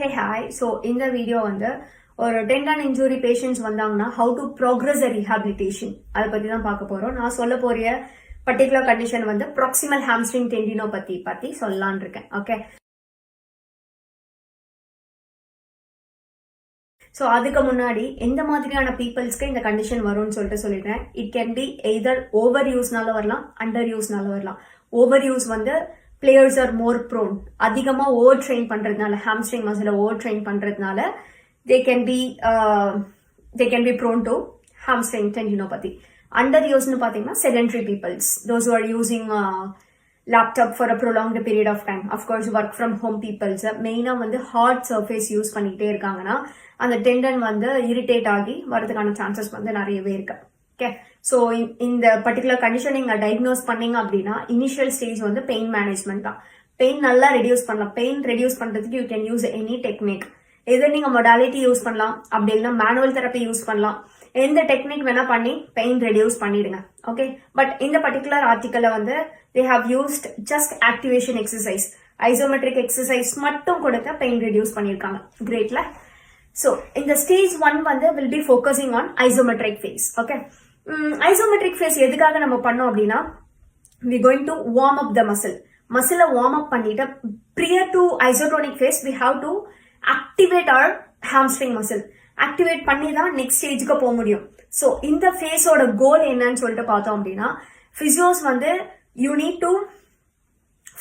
Hey hi, so in the video வந்து ஒரு tendon injury patients வந்தாங்கன்னா how to progress the rehabilitation அதை பத்தி தான் பார்க்க போறோம். நான் சொல்ல போறிய particular condition வந்து proximal hamstring tendinopathy பத்தி சொல்லலாம்னு இருக்கேன். ஓகே, ஸோ அதுக்கு முன்னாடி எந்த மாதிரியான பீப்புள்ஸ்க்கு இந்த கண்டிஷன் வரும்னு சொல்லிடுறேன். It can be either over யூஸ்னால வரலாம், அண்டர் யூஸ்னால வரலாம். ஓவர் யூஸ் வந்து பிளேயர்ஸ் ஆர் மோர் ப்ரோன், அதிகமாக ஓவர் ட்ரெயின் பண்றதுனால, ஹாம்ஸ்ட்ரிங் மசிலை ஓவர் ட்ரெயின் பண்றதுனால they can be prone to hamstring tendinopathy. Under use nu pathina sedentary peoples, those who are using laptop for a prolonged period of time, of course work from home peoples, main வந்து hard surface use பண்ணிட்டே இருக்காங்கன்னா அந்த tendon வந்து irritate ஆகி வரதுக்கான chances வந்து நிறையவே இருக்கு. ஓகே, ஸோ இந்த பர்டிகுலர் கண்டிஷன் நீங்க டயக்னோஸ் பண்ணீங்க அப்படின்னா இனிஷியல் ஸ்டேஜ் வந்து பெயின் மேனேஜ்மெண்ட் தான். பெயின் நல்லா ரெடியூஸ் பண்ணலாம். பெயின் ரெடியூஸ் பண்றதுக்கு you can use any technique. எது நீங்க மொடாலிட்டி யூஸ் பண்ணலாம், அப்படி இல்லைன்னா மேனுவல் தெரப்பி யூஸ் பண்ணலாம். எந்த டெக்னிக் வேணா பண்ணி பெயின் ரெடியூஸ் பண்ணிடுங்க. ஓகே, பட் இந்த பர்டிகுலர் ஆர்டிக்கல்ல வந்து they have used just activation exercise, isometric exercise மட்டும் கொடுத்து பெயின் ரெடியூஸ் பண்ணிருக்காங்க. கிரேட்ல. So in the stage 1 வந்து will be focusing on isometric phase. Okay, isometric phase எதுக்காக நம்ம பண்ணோம் அப்படின்னா we going to warm up the muscle. மசிலை வார்ம் அப் பண்ணிட்டு prior to isotonic phase we have to activate our hamstring muscle. Activate பண்ணி தான் next ஸ்டேஜுக்கு போக முடியும். ஸோ இந்த ஃபேஸோட கோல் என்னன்னு சொல்லிட்டு பார்த்தோம் அப்படின்னா பிசியோஸ் வந்து you need to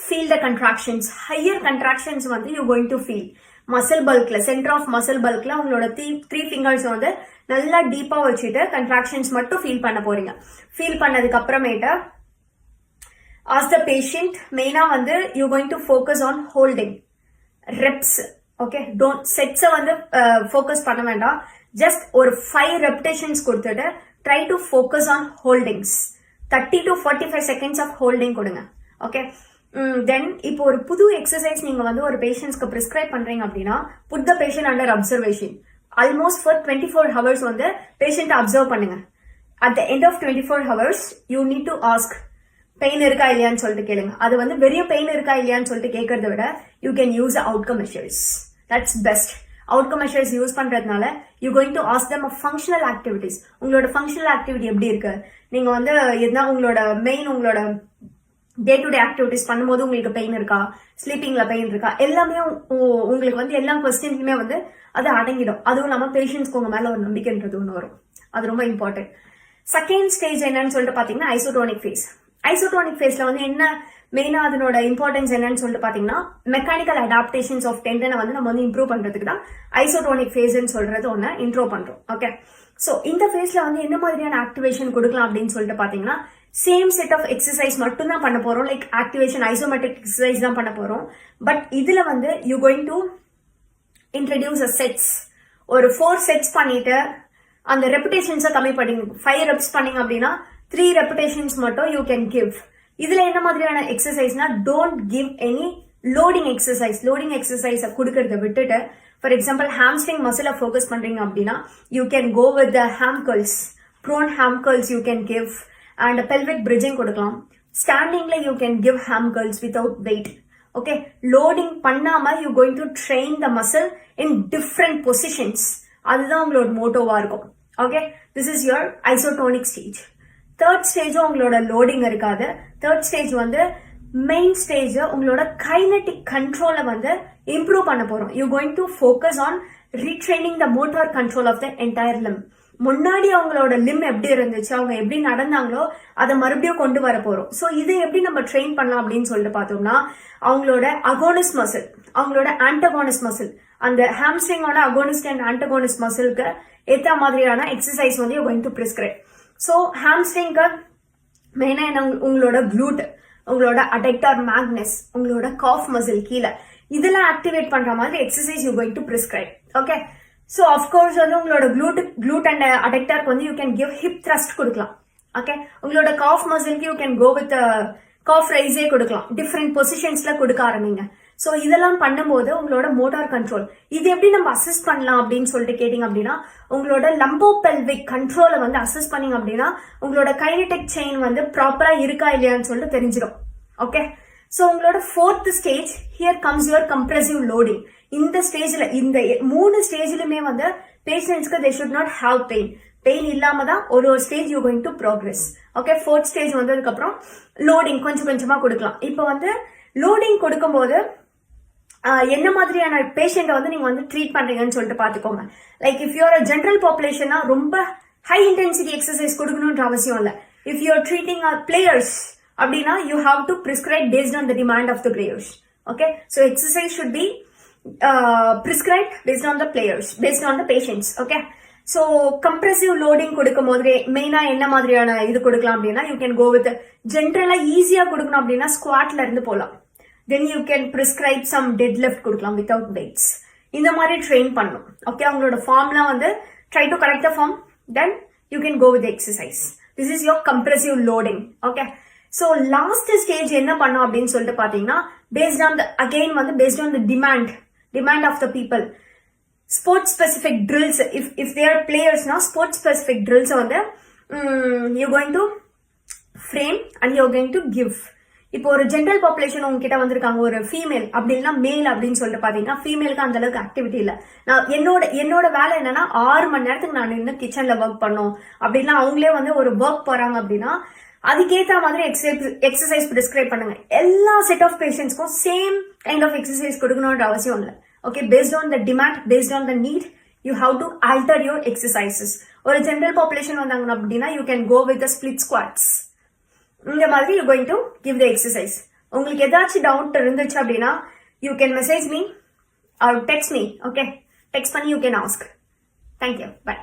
feel the contractions. Higher contractions வந்து you going to feel muscle பல்க்ல, சென்டர் ஆஃப் மசில் பல்க்ல உங்களோட த்ரீ ஃபிங்கர்ஸ் வந்து நல்லா டீப்பா வச்சுட்டு கண்ட்ராக்ஷன்ஸ் மட்டும் ஃபீல் பண்ண போறீங்க. ஃபீல் பண்ணதுக்கு அப்புறமேட்டு ஆஸ் த பேஷண்ட் மெயினா வந்து you going to focus on holding reps. Okay, don't செட்ஸை வந்து ஃபோக்கஸ் பண்ண வேண்டாம். ஜஸ்ட் ஒரு 5 ரெப்டேஷன்ஸ் கொடுத்துட்டு try to focus on holdings. 30 to 45 seconds of holding கொடுங்க. ஓகே, தென் இப்போ ஒரு புது எக்ஸசைஸ் நீங்க வந்து ஒரு பேஷண்ட்ஸ்க்கு பிரிஸ்கிரைப் பண்றீங்க அப்படின்னா put the patient under observation. Almost for 24 hours வந்து பேஷண்ட்டை அப்சர்வ் பண்ணுங்க. At the end of 24 hours you need to ask pain இருக்கா இல்லையான்னு சொல்லிட்டு கேளுங்க. அது வந்து வெறும் பெயின் இருக்கா இல்லையான்னு சொல்லிட்டு கேட்கறத விட you can use outcome measures. That's best. Outcome measures use பண்றதுனால you going to ask them functional activities. உங்களோட ஃபங்க்ஷனல் ஆக்டிவிட்டி எப்படி இருக்கு, நீங்க வந்து எதுனா உங்களோட மெயின் உங்களோட டே டு டே ஆக்டிவிட்டிஸ் பண்ணும்போது உங்களுக்கு பெயின் இருக்கா, ஸ்லீப்பிங்ல பெயின் இருக்கா, எல்லாமே உங்களுக்கு வந்து எல்லா கொஸ்டின்ஸுமே வந்து அது அடங்கிடும். அதுவும் இல்லாம பேஷண்ட்ஸ்க்கு உங்க மேல ஒரு நம்பிக்கைன்றது ஒன்று வரும். அது ரொம்ப இம்பார்ட்டன்ட். செகண்ட் ஸ்டேஜ் என்னன்னு சொல்லிட்டு பாத்தீங்கன்னா ஐசோடோனிக் ஃபேஸ். ஐசோடோனிக் ஃபேஸ்ல வந்து என்ன மெயினா அதனோட இம்பார்ட்டன்ஸ் என்னன்னு சொல்லிட்டு பாத்தீங்கன்னா மெக்கானிக்கல் அடாப்டேஷன்ஸ் ஆஃப் டெண்டனை வந்து நம்ம வந்து இம்ப்ரூவ் பண்றதுக்கு தான் ஐசோடோனிக் ஃபேஸ்ன்னு சொல்றது ஒன்று இன்ட்ரோ பண்றோம். ஓகே, ஸோ இந்த ஃபேஸ்ல வந்து என்ன மாதிரியான ஆக்டிவேஷன் கொடுக்கலாம் அப்படின்னு சொல்லிட்டு பாத்தீங்கன்னா சேம் செட் ஆஃப் எக்ஸசைஸ் மட்டும் தான் பண்ண போறோம். லைக் ஆக்டிவேஷன் ஐசோமெட்ரிக் எக்ஸசைஸ் தான் பண்ண போறோம். பட் இதுல வந்து you going to introduce a sets. ஒரு 4 செட்ஸ் பண்ணிட்டு அந்த ரெப்புடேஷன்ஸை கம்மி பண்ணீங்க. 5 ரெப்ஸ் பண்ணீங்க அப்படின்னா 3 ரெப்புடேஷன்ஸ் மட்டும் யூ கேன் கிவ். இதுல என்ன மாதிரியான எக்ஸசைஸ்னா don't give any loading exercise. Loading exercise கொடுக்கறத விட்டுட்டு ஃபார் எக்ஸாம்பிள் ஹாம்ஸ்ட்ரிங் மசிலை ஃபோக்கஸ் பண்றீங்க அப்படின்னா you can go with the ham curls, prone ham curls you can give and pelvic bridging கொடுக்கலாம். ஸ்டாண்டிங்ல you can give ham curls without weight. Okay, loading பண்ணாம you going to train the muscle in different positions. அதுதான் உங்களோட மோட்டோவா இருக்கும். Okay, this is your isotonic stage. Third ஸ்டேஜும் உங்களோட loading இருக்காது. Third stage வந்து மெயின் ஸ்டேஜ் உங்களோட கைனட்டிக் கண்ட்ரோலை வந்து இம்ப்ரூவ் பண்ண போறோம். You going to focus on retraining the motor control of the entire limb. முன்னாடி அவங்களோட லிம் எப்படி இருந்துச்சு, அவங்க எப்படி நடந்தாங்களோ அதை மறுபடியும் கொண்டு வர போறோம். ஸோ இதை எப்படி நம்ம ட்ரெயின் பண்ணலாம் அப்படின்னு சொல்லிட்டு பார்த்தோம்னா அவங்களோட அகோனிஸ் மசில், அவங்களோட ஆன்டகோனிஸ் மசில், அந்த ஹாம்ஸ்ட்ரிங்கோட அகோனிஸ்ட் அண்ட் ஆன்டகோனிஸ் மசிலுக்கு ஏற்ற மாதிரியான எக்ஸசைஸ் வந்து you going to prescribe. So ஹாம்ஸ்ட்ரிங்க்கு மெயினா என்ன, உங்களோட க்ளூட், உங்களோட அடெக்டார் மேக்னஸ், உங்களோட காஃப் மசில் கீழே இதெல்லாம் ஆக்டிவேட் பண்ற மாதிரி exercise you going to prescribe. Okay, so of course வந்து உங்களோட க்ளூட் அண்ட் அடெக்டாருக்கு வந்து you can give hip thrust கொடுக்கலாம். ஓகே, உங்களோட காஃப் மசிலுக்கு you can go with calf ரைஸே கொடுக்கலாம். டிஃப்ரெண்ட் பொசிஷன்ஸ்ல கொடுக்க ஆரம்பிங்க. ஸோ இதெல்லாம் பண்ணும்போது உங்களோட மோட்டார் கண்ட்ரோல் இது எப்படி நம்ம அசஸ் பண்ணலாம் அப்படின்னு சொல்லிட்டு கேட்டீங்க அப்படின்னா உங்களோட லம்போ பெல்விக் கண்ட்ரோலை வந்து அசஸ் பண்ணீங்க அப்படின்னா உங்களோட கைனடிக் செயின் வந்து ப்ராப்பரா இருக்கா இல்லையான்னு சொல்லிட்டு தெரிஞ்சிடும். ஓகே, ஸோ உங்களோட fourth stage here comes your compressive loading. இந்த ஸ்டேஜ்ல இந்த 3 ஸ்டேஜ்லுமே வந்து பேஷண்ட்ஸ்க்கு they should not have pain இல்லாம தான் ஒரு stage you going to progress. Okay, fourth stage வந்ததுக்கு அப்புறம் லோடிங் கொஞ்சம் கொஞ்சமா கொடுக்கலாம். இப்போ வந்து லோடிங் கொடுக்கும்போது என்ன மாதிரியான பேஷண்ட்டை வந்து நீங்க வந்து ட்ரீட் பண்றீங்கன்னு சொல்லிட்டு பாத்துக்கோங்க. லைக் இஃப் யூஆர் ஜென்ரல் பாப்புலேஷனா ரொம்ப ஹை இன்டென்சிட்டி எக்ஸசைஸ் கொடுக்கணும்ன்ற அவசியம் இல்லை. இஃப் யூஆர் ட்ரீட்டிங் பிளேயர்ஸ் அப்படின்னா you have to prescribe based on the demand of the players. Okay, so exercise should be prescribed based on the players, based on the patients. Okay, so compressive loading கொடுக்கும் போது மெயினா என்ன மாதிரியான இது கொடுக்கலாம் அப்படின்னா you can go with ஜென்ரலா ஈஸியா கொடுக்கணும் அப்படின்னா ஸ்குவாட்ல இருந்து போலாம். then you can prescribe some deadlift கொடுக்கலாம் without weights. இந்த மாதிரி ட்ரெயின் பண்ணணும். ஓகே, அவங்களோட ஃபார்ம்லாம் வந்து try to correct the form, then you can go with the exercise. this is your compressive loading. Okay, so last stage என்ன பண்ணும் அப்படின்னு சொல்லிட்டு பாத்தீங்கன்னா based on the again வந்து based on the demand of the people, sport specific drills. If they are players now, sport specific drills on the you're going to frame and you're going to give. இப்போ ஒரு general population உங்ககிட்ட வந்திருக்காங்க, ஒரு female அப்படி இல்லைன்னா மேல் அப்படின்னு சொல்லிட்டு பாத்தீங்கன்னா ஃபீமேலுக்கு அந்த அளவுக்கு ஆக்டிவிட்டி இல்லை. நான் என்னோட வேலை என்னன்னா 6 மணி நேரத்துக்கு நான் இன்னும் கிச்சன்ல ஒர்க் பண்ணும் அப்படின்னா அவங்களே வந்து ஒரு ஒர்க் போறாங்க அப்படின்னா அதுக்கேற்ற மாதிரி எக்ஸசைஸ் பிரிஸ்கிரைப் பண்ணுங்க. எல்லா செட் ஆஃப் பேஷண்ட்ஸ்க்கும் சேம் கைண்ட் ஆஃப் எக்ஸசைஸ் கொடுக்கணும்ன்ற அவசியம் இல்லை. Okay, based on the demand, based on the need, you have to alter your exercises. ஒரு ஜென்ரல் பாப்புலேஷன் வந்தாங்க அப்படின்னா you can go with split squats. இந்த மாதிரி you going to give the exercise. உங்களுக்கு ஏதாச்சும் டவுட் இருந்துச்சு அப்படின்னா you can message me or text me. Okay, text பண்ணி you can ask. Thank you, by.